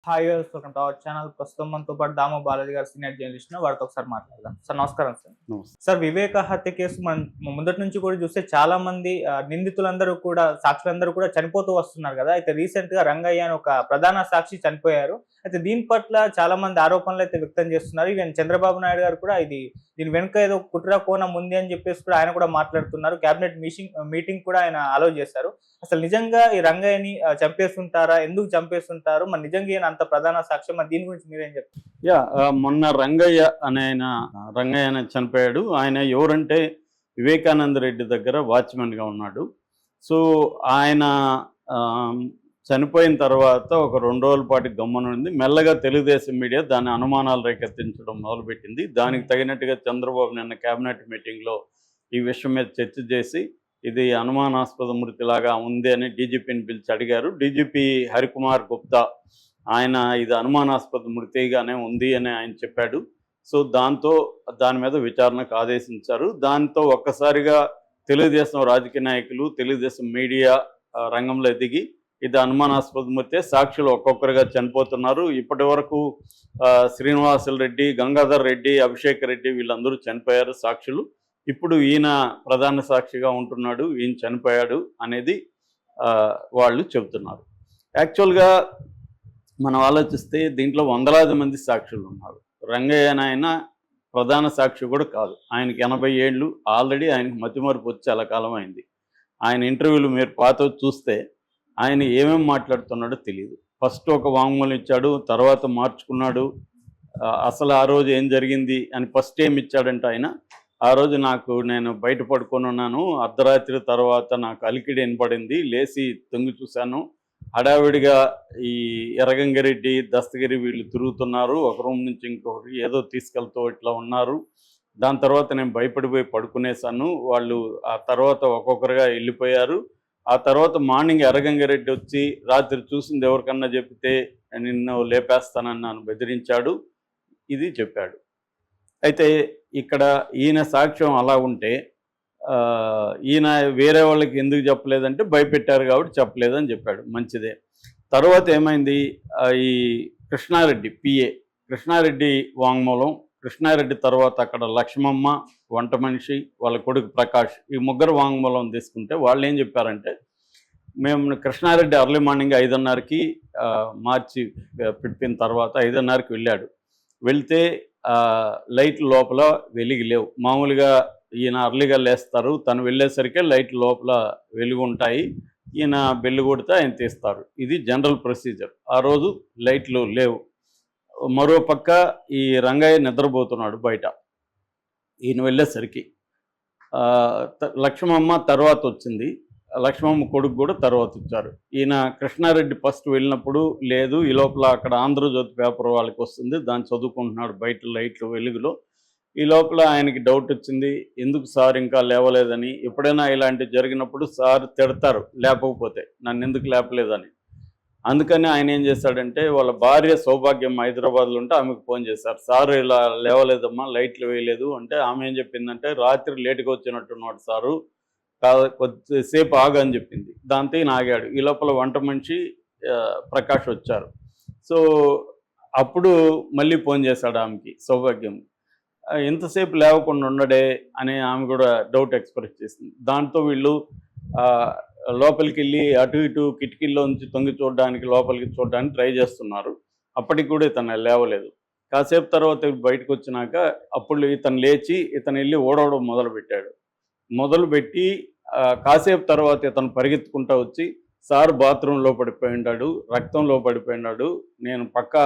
Hi viewers, welcome to our channel. ప్రస్తుతం మనతో పాటు దాము బాలాజీ గారు, సీనియర్ జర్నలిస్ట్, వారితో ఒకసారి మాట్లాడదాం. సార్ నమస్కారం సార్. నమస్తే. సార్, వివేక హత్య కేసు ముందటి నుంచి కూడా చూస్తే చాలా మంది నిందితులందరూ కూడా, సాక్షులందరూ కూడా చనిపోతూ వస్తున్నారు కదా. అయితే రీసెంట్ గా రంగయ్య అని ఒక ప్రధాన సాక్షి చనిపోయారు. అయితే దీని పట్ల చాలా మంది ఆరోపణలు అయితే వ్యక్తం చేస్తున్నారు. ఈవెన్ చంద్రబాబు నాయుడు గారు కూడా దీని వెనుక ఏదో కుట్ర కోణం ఉంది అని చెప్పేసి కూడా ఆయన కూడా మాట్లాడుతున్నారు. కేబినెట్ మీటింగ్ కూడా ఆయన అలౌ చేశారు. అసలు నిజంగా ఈ రంగయ్యని చంపేస్తుంటారా? ఎందుకు చంపేస్తుంటారు? మరి నిజంగా ఈయన అంత ప్రధాన సాక్ష్యం, మరి దీని గురించి మీరేం చెప్తారు? మొన్న రంగయ్య రంగయ్య చనిపోయాడు. ఆయన ఎవరంటే వివేకానంద రెడ్డి దగ్గర వాచ్మెన్గా ఉన్నాడు. సో ఆయన చనిపోయిన తర్వాత ఒక 2 రోజుల పాటు గమ్మునుంది. మెల్లగా తెలుగుదేశం మీడియా దాని అనుమానాలు రేకెత్తించడం మొదలుపెట్టింది. దానికి తగినట్టుగా చంద్రబాబు నిన్న కేబినెట్ మీటింగ్లో ఈ విషయం మీద చర్చ చేసి ఇది అనుమానాస్పద మృతిలాగా ఉంది అని డీజీపీని పిలిచి అడిగారు. డీజీపీ హరికుమార్ గుప్తా ఆయన ఇది అనుమానాస్పద మృతిగానే ఉంది అని ఆయన చెప్పాడు. సో దాని మీద విచారణకు ఆదేశించారు. దాంతో ఒక్కసారిగా తెలుగుదేశం రాజకీయ నాయకులు, తెలుగుదేశం మీడియా రంగంలో దిగి ఇది అనుమానాస్పద మృతే, సాక్షులు ఒక్కొక్కరుగా చనిపోతున్నారు. ఇప్పటి వరకు శ్రీనివాసులు రెడ్డి, గంగాధర్ రెడ్డి, అభిషేక్ రెడ్డి వీళ్ళందరూ చనిపోయారు సాక్షులు. ఇప్పుడు ఈయన ప్రధాన సాక్షిగా ఉంటున్నాడు, ఈయన చనిపోయాడు అనేది వాళ్ళు చెబుతున్నారు. యాక్చువల్గా మనం ఆలోచిస్తే దీంట్లో వందలాది మంది సాక్షులు ఉన్నారు. రంగయ్య ఆయన ప్రధాన సాక్షి కూడా కాదు. ఆయనకి 80 ఏళ్ళు ఆల్రెడీ. ఆయనకి మతిమరుపు వచ్చి చాలా కాలం అయింది. ఆయన ఇంటర్వ్యూలు మీరు పాత చూస్తే ఆయన ఏమేమి మాట్లాడుతున్నాడో తెలియదు. ఫస్ట్ ఒక వాంగ్మూలం ఇచ్చాడు, తర్వాత మార్చుకున్నాడు. అసలు ఆ రోజు ఏం జరిగింది అని ఫస్ట్ ఏమి ఇచ్చాడంటే ఆయన, ఆ రోజు నేను బయట పడుకొని ఉన్నాను, అర్ధరాత్రి తర్వాత నాకు అలికిడి వినపడింది, లేచి తొంగి చూశాను, హడావిడిగా ఈ ఎర్రగంగిరెడ్డి, దస్తగిరి వీళ్ళు తిరుగుతున్నారు, ఒక రూమ్ నుంచి ఇంకొకటి ఏదో తీసుకెళ్తూ ఇట్లా ఉన్నారు. దాని తర్వాత నేను భయపడిపోయి పడుకునేసాను. వాళ్ళు ఆ తర్వాత ఒక్కొక్కరుగా వెళ్ళిపోయారు. ఆ తర్వాత మార్నింగ్ ఎర్రగంగిరెడ్డి వచ్చి రాత్రి చూసింది ఎవరికన్నా చెప్తే నిన్ను లేపేస్తానని నన్ను బెదిరించాడు, ఇది చెప్పాడు. అయితే ఇక్కడ ఈయన సాక్ష్యం అలా ఉంటే ఈయన వేరే వాళ్ళకి ఎందుకు చెప్పలేదంటే భయపెట్టారు కాబట్టి చెప్పలేదని చెప్పాడు. మంచిదే. తర్వాత ఏమైంది, ఈ కృష్ణారెడ్డి పిఏ కృష్ణారెడ్డి వాంగ్మూలం, కృష్ణారెడ్డి తర్వాత అక్కడ లక్ష్మమ్మ, వంట మనిషి, వాళ్ళ కొడుకు ప్రకాష్, ఈ ముగ్గురు వాంగ్మూలం తీసుకుంటే వాళ్ళు ఏం చెప్పారంటే, మేము కృష్ణారెడ్డి అర్లీ మార్నింగ్ 5:30కి మార్చి పెట్టిన తర్వాత 5:30కి వెళ్ళాడు. వెళ్తే లైట్లు లోపల వెలిగి లేవు. మామూలుగా ఈయన అర్లీగా లేస్తారు, తను వెళ్ళేసరికి లైట్లు లోపల వెలుగు ఉంటాయి, ఈయన బెల్లు కొడితే ఆయన తీస్తారు. ఇది జనరల్ ప్రొసీజర్. ఆ రోజు లైట్లు లేవు. మరోపక్క ఈ రంగయ్య నిద్రపోతున్నాడు బయట ఈయన వెళ్ళేసరికి. లక్ష్మమ్మ తర్వాత వచ్చింది, లక్ష్మమ్మ కొడుకు కూడా తర్వాత వచ్చారు. ఈయన కృష్ణారెడ్డి ఫస్ట్ వెళ్ళినప్పుడు లేదు, ఈ లోపల అక్కడ ఆంధ్రజ్యోతి పేపర్ వాళ్ళకి వస్తుంది, దాన్ని చదువుకుంటున్నాడు బయట లైట్లు వెలుగులో. ఈ లోపల ఆయనకి డౌట్ వచ్చింది, ఎందుకు సార్ ఇంకా లేవలేదని. ఎప్పుడైనా ఇలాంటివి జరిగినప్పుడు సార్ తిడతారు లేపకపోతే, నన్ను ఎందుకు లేపలేదని. అందుకని ఆయన ఏం చేశాడంటే, వాళ్ళ భార్య సౌభాగ్యం హైదరాబాద్లో ఉంటే ఆమెకు ఫోన్ చేశారు, సారు ఇలా లేవలేదమ్మా, లైట్లు వేయలేదు అంటే. ఆమె ఏం చెప్పిందంటే, రాత్రి లేటుగా వచ్చినట్టున్నాడు సారు, కొద్దిసేపు ఆగని చెప్పింది. దాంతో ఈయన ఆగాడు. ఈ లోపల వంట మనిషి ప్రకాష్ వచ్చారు. సో అప్పుడు మళ్ళీ ఫోన్ చేశాడు ఆమెకి సౌభాగ్యం, ఎంతసేపు లేవకుండా ఉండడే అని ఆమె కూడా డౌట్ ఎక్స్ప్రెస్ చేసింది. దాంతో వీళ్ళు లోపలికి వెళ్ళి అటు ఇటు కిటికీల్లో నుంచి తొంగి చూడడానికి, లోపలికి చూడడానికి ట్రై చేస్తున్నారు. అప్పటికి కూడా ఇతను లేవలేదు. కాసేపు తర్వాత బయటకు వచ్చినాక అప్పుడు ఇతను లేచి ఇతను వెళ్ళి ఓడవడం మొదలుపెట్టి కాసేపు తర్వాత ఇతను పరిగెత్తుకుంటూ వచ్చి, సార్ బాత్రూంలో పడిపోయి ఉన్నాడు, రక్తంలో పడిపోయి ఉన్నాడు, నేను పక్కా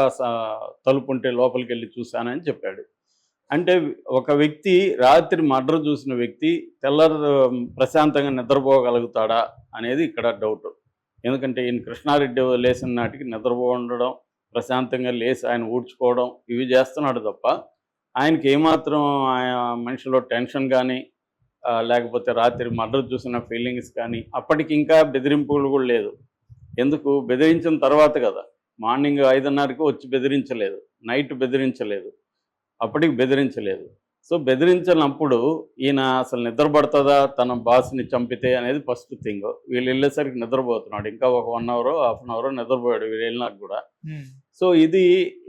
తలుపు ఉంటే లోపలికి వెళ్ళి చూశానని చెప్పాడు. అంటే ఒక వ్యక్తి రాత్రి మర్డర్ చూసిన వ్యక్తి తెల్లరు ప్రశాంతంగా నిద్రపోగలుగుతాడా అనేది ఇక్కడ డౌట్. ఎందుకంటే ఈయన కృష్ణారెడ్డి లేచిన నాటికి నిద్రపోండడం, ప్రశాంతంగా లేచి ఆయన ఊడ్చుకోవడం ఇవి చేస్తున్నాడు తప్ప, ఆయనకి ఏమాత్రం మనిషిలో టెన్షన్ కానీ లేకపోతే రాత్రి మర్డర్ చూసిన ఫీలింగ్స్ కానీ, అప్పటికి ఇంకా బెదిరింపులు కూడా లేదు. ఎందుకు బెదిరించిన తర్వాత కదా, మార్నింగ్ 5:30కి వచ్చి బెదిరించలేదు, నైట్ బెదిరించలేదు, అప్పటికి బెదిరించలేదు. సో బెదిరించినప్పుడు ఈయన అసలు నిద్రపడుతుందా తన బాస్ని చంపితే అనేది ఫస్ట్ థింగ్. వీళ్ళు వెళ్ళేసరికి నిద్రపోతున్నాడు. ఇంకా ఒక 1 అవరో హాఫ్ అన్ అవరో నిద్రపోయాడు వీళ్ళు వెళ్ళినాక కూడా. సో ఇది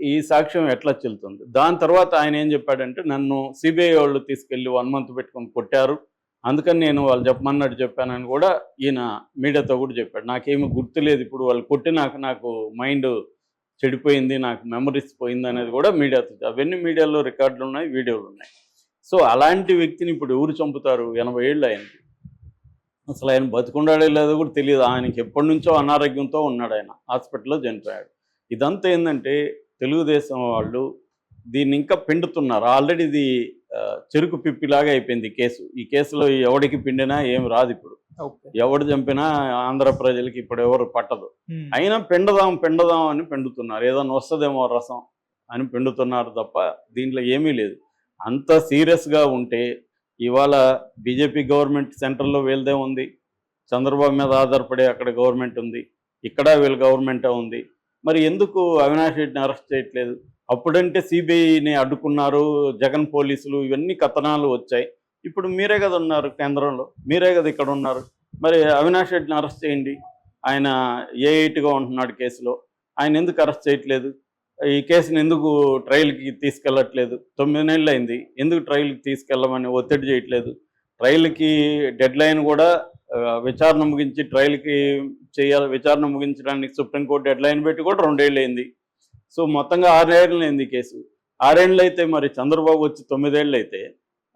ఈ సాక్ష్యం ఎట్లా చెల్లుతుంది. దాని తర్వాత ఆయన ఏం చెప్పాడంటే, నన్ను సిబిఐ వాళ్ళు తీసుకెళ్ళి 1 మంత్ పెట్టుకొని కొట్టారు, అందుకని నేను వాళ్ళు చెప్పమన్నట్టు చెప్పానని కూడా ఈయన మీడియాతో కూడా చెప్పాడు. నాకేమీ గుర్తులేదు, ఇప్పుడు వాళ్ళు కొట్టినాక నాకు మైండ్ చెడిపోయింది, నాకు మెమరీస్ పోయింది అనేది కూడా మీడియాతో, అవన్నీ మీడియాలో రికార్డులు ఉన్నాయి, వీడియోలు ఉన్నాయి. సో అలాంటి వ్యక్తిని ఇప్పుడు ఎవరు చంపుతారు? 80 ఏళ్ళు ఆయనకి. అసలు ఆయన బతుకుండాడో లేదో కూడా తెలియదు. ఆయనకి ఎప్పటి నుంచో అనారోగ్యంతో ఉన్నాడు, ఆయన హాస్పిటల్లో చనిపోయాడు. ఇదంతా ఏంటంటే తెలుగుదేశం వాళ్ళు దీన్ని ఇంకా పిండుతున్నారు. ఆల్రెడీ ఇది చెరుకు పిప్పిలాగా అయిపోయింది కేసు. ఈ కేసులో ఎవడికి పిండినా ఏం రాదు ఇప్పుడు. ఎవడు చంపినా ఆంధ్ర ప్రజలకి ఇప్పుడు ఎవరు పట్టదు. అయినా పిండదాం అని పిండుతున్నారు. ఏదైనా వస్తుందేమో రసం అని పిండుతున్నారు తప్ప దీంట్లో ఏమీ లేదు. అంత సీరియస్గా ఉంటే ఇవాళ బీజేపీ గవర్నమెంట్ సెంట్రల్లో వీళ్ళదే ఉంది, చంద్రబాబు మీద ఆధారపడే అక్కడ గవర్నమెంట్ ఉంది, ఇక్కడ వీళ్ళ గవర్నమెంటే ఉంది. మరి ఎందుకు అవినాష్ రెడ్డిని అరెస్ట్ చేయట్లేదు? అప్పుడంటే సిబిఐని అడ్డుకున్నారు, జగన్ పోలీసులు, ఇవన్నీ కథనాలు వచ్చాయి. ఇప్పుడు మీరే కదా ఉన్నారు కేంద్రంలో, మీరే కదా ఇక్కడ ఉన్నారు. మరి అవినాష్ రెడ్డిని అరెస్ట్ చేయండి. ఆయన ఏ8గా ఉంటున్నాడు కేసులో, ఆయన ఎందుకు అరెస్ట్ చేయట్లేదు? ఈ కేసుని ఎందుకు ట్రయల్కి తీసుకెళ్ళట్లేదు? 9 నెలలు అయింది, ఎందుకు ట్రయల్కి తీసుకెళ్ళమని ఒత్తిడి చేయట్లేదు? ట్రయల్కి డెడ్ లైన్ కూడా విచారణ ముగించి ట్రయల్కి చేయాలి, విచారణ ముగించడానికి సుప్రీంకోర్టు డెడ్ లైన్ పెట్టి కూడా 2 ఏళ్ళు అయింది. సో మొత్తంగా 6 ఏళ్ళు అయింది కేసు. 6 ఏళ్ళు అయితే మరి చంద్రబాబు వచ్చి 9 ఏళ్ళు అయితే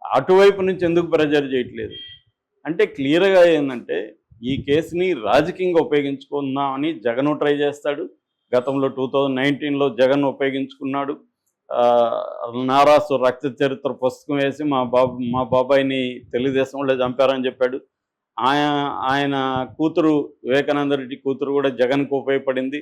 అటువైపు నుంచి ఎందుకు ప్రెజర్ చేయట్లేదు? అంటే క్లియర్గా ఏంటంటే ఈ కేసుని రాజకీయంగా ఉపయోగించుకుందామని జగన్ ట్రై చేస్తాడు. గతంలో 2019లో జగన్ ఉపయోగించుకున్నాడు. నారాసు రక్త చరిత్ర పుస్తకం వేసి మా బాబాయిని తెలుగుదేశంలో చంపారని చెప్పాడు. ఆయన కూతురు వివేకానంద రెడ్డి కూతురు కూడా జగన్కు ఉపయోగపడింది,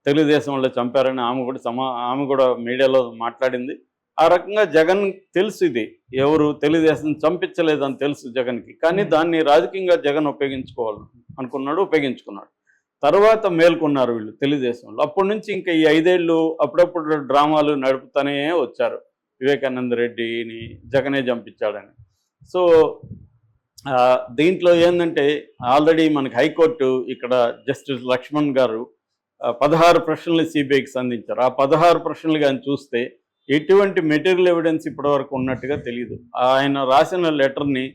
తెలుగుదేశంలో చంపారని ఆమె కూడా మీడియాలో మాట్లాడింది. ఆ రకంగా జగన్ తెలుసు ఇది ఎవరు తెలుగుదేశం చంపించలేదని తెలుసు జగన్కి. కానీ దాన్ని రాజకీయంగా జగన్ ఉపయోగించుకోవాలి అనుకున్నాడు, ఉపయోగించుకున్నాడు. తర్వాత మేల్కొన్నారు వీళ్ళు తెలుగుదేశంలో. అప్పటి నుంచి ఇంకా ఈ 5 ఏళ్ళు అప్పుడప్పుడు డ్రామాలు నడుపుతూనే వచ్చారు, వివేకానంద రెడ్డిని జగనే చంపించాడని. సో దీంట్లో ఏంటంటే ఆల్రెడీ మనకి హైకోర్టు ఇక్కడ జస్టిస్ లక్ష్మణ్ గారు 16 ప్రశ్నలు సిబిఐకి సంధించారు. ఆ 16 ప్రశ్నలు కానీ చూస్తే ఎటువంటి మెటీరియల్ ఎవిడెన్స్ ఇప్పటివరకు ఉన్నట్టుగా తెలియదు. ఆయన రాసిన లెటర్ని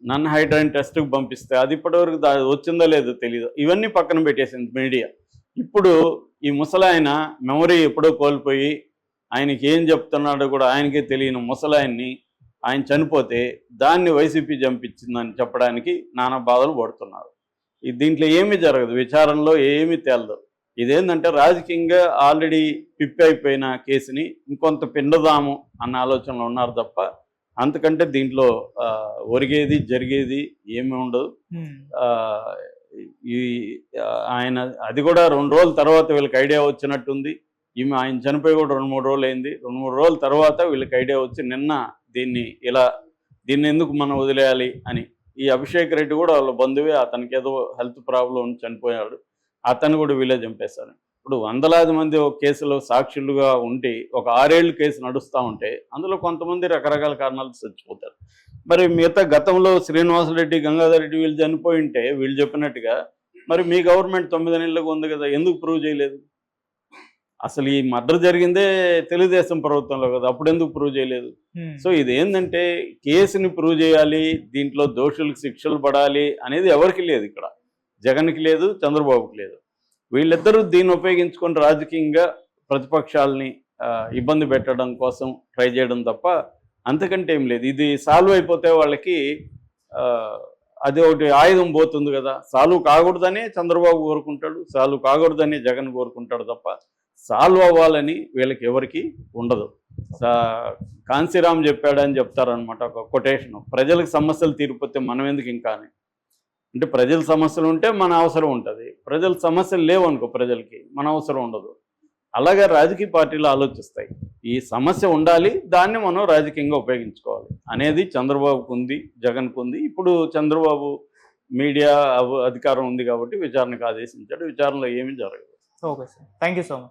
నన్ హైడ్రాయిన్ టెస్ట్కి పంపిస్తే అది ఇప్పటివరకు వచ్చిందో లేదో తెలియదు. ఇవన్నీ పక్కన పెట్టేసింది మీడియా. ఇప్పుడు ఈ ముసలాయన మెమరీ ఎప్పుడో కోల్పోయి ఆయనకి ఏం చెప్తున్నాడో కూడా ఆయనకే తెలియని ముసలాయన్ని ఆయన చనిపోతే దాన్ని వైసీపీ చంపించిందని చెప్పడానికి నానా బాధలు పడుతున్నారు. దీంట్లో ఏమీ జరగదు, విచారణలో ఏమీ తేలదు. ఇదేంటంటే రాజకీయంగా ఆల్రెడీ పిప్పి అయిపోయిన కేసుని ఇంకొంత పిండదాము అన్న ఆలోచనలో ఉన్నారు తప్ప అంతకంటే దీంట్లో ఒరిగేది జరిగేది ఏమీ ఉండదు. ఈ ఆయన అది కూడా 2 రోజుల తర్వాత వీళ్ళకి ఐడియా వచ్చినట్టుంది. ఆయన చనిపోయి కూడా 2-3 రోజులు అయింది. 2-3 రోజుల తర్వాత వీళ్ళకి ఐడియా వచ్చి నిన్న దీన్ని ఎందుకు మనం వదిలేయాలి అని. ఈ అభిషేక్ రెడ్డి కూడా వాళ్ళ బంధువే, అతనికి ఏదో హెల్త్ ప్రాబ్లం చనిపోయాడు, అతను కూడా వీళ్ళే చంపేశారు. ఇప్పుడు వందలాది మంది ఒక కేసులో సాక్షులుగా ఉండి ఒక 6 ఏళ్ళు కేసు నడుస్తూ ఉంటే అందులో కొంతమంది రకరకాల కారణాలు చచ్చిపోతారు. మరి మిగతా గతంలో శ్రీనివాసరెడ్డి, గంగాధర్ రెడ్డి వీళ్ళు చనిపోయి ఉంటే వీళ్ళు చెప్పినట్టుగా మరి మీ గవర్నమెంట్ 9 నెలలుగా ఉంది కదా, ఎందుకు ప్రూవ్ చేయలేదు? అసలు ఈ మర్డర్ జరిగిందే తెలుగుదేశం ప్రభుత్వంలో కదా, అప్పుడు ఎందుకు ప్రూవ్ చేయలేదు? సో ఇది ఏంటంటే కేసుని ప్రూవ్ చేయాలి, దీంట్లో దోషులకు శిక్షలు పడాలి అనేది ఎవరికి లేదు. ఇక్కడ జగన్కి లేదు, చంద్రబాబుకి లేదు. వీళ్ళిద్దరూ దీన్ని ఉపయోగించుకొని రాజకీయంగా ప్రతిపక్షాలని ఇబ్బంది పెట్టడం కోసం ట్రై చేయడం తప్ప అంతకంటే ఏం లేదు. ఇది సాల్వ్ అయిపోతే వాళ్ళకి అది ఒకటి ఆయుధం పోతుంది కదా. సాల్వ్ కాకూడదని చంద్రబాబు కోరుకుంటాడు, సాల్వ్ కాకూడదని జగన్ కోరుకుంటాడు తప్ప సాల్వ్ అవ్వాలని వీళ్ళకి ఎవరికి ఉండదు. కాంశీరామ్ చెప్పాడని చెప్తారనమాట ఒక కొటేషన్, ప్రజలకు సమస్యలు తీరిపోతే మనం ఎందుకు ఇంకా అని. అంటే ప్రజల సమస్యలు ఉంటే మన అవసరం ఉంటుంది, ప్రజల సమస్యలు లేవనుకో ప్రజలకి మన అవసరం ఉండదు. అలాగే రాజకీయ పార్టీలు ఆలోచిస్తాయి, ఈ సమస్య ఉండాలి, దాన్ని మనం రాజకీయంగా ఉపయోగించుకోవాలి అనేది చంద్రబాబుకు ఉంది, జగన్కు ఉంది. ఇప్పుడు చంద్రబాబు మీడియా అధికారం ఉంది కాబట్టి విచారణకు ఆదేశించాడు. విచారణలో ఏమీ జరగదు. Okay sir, thank you so much.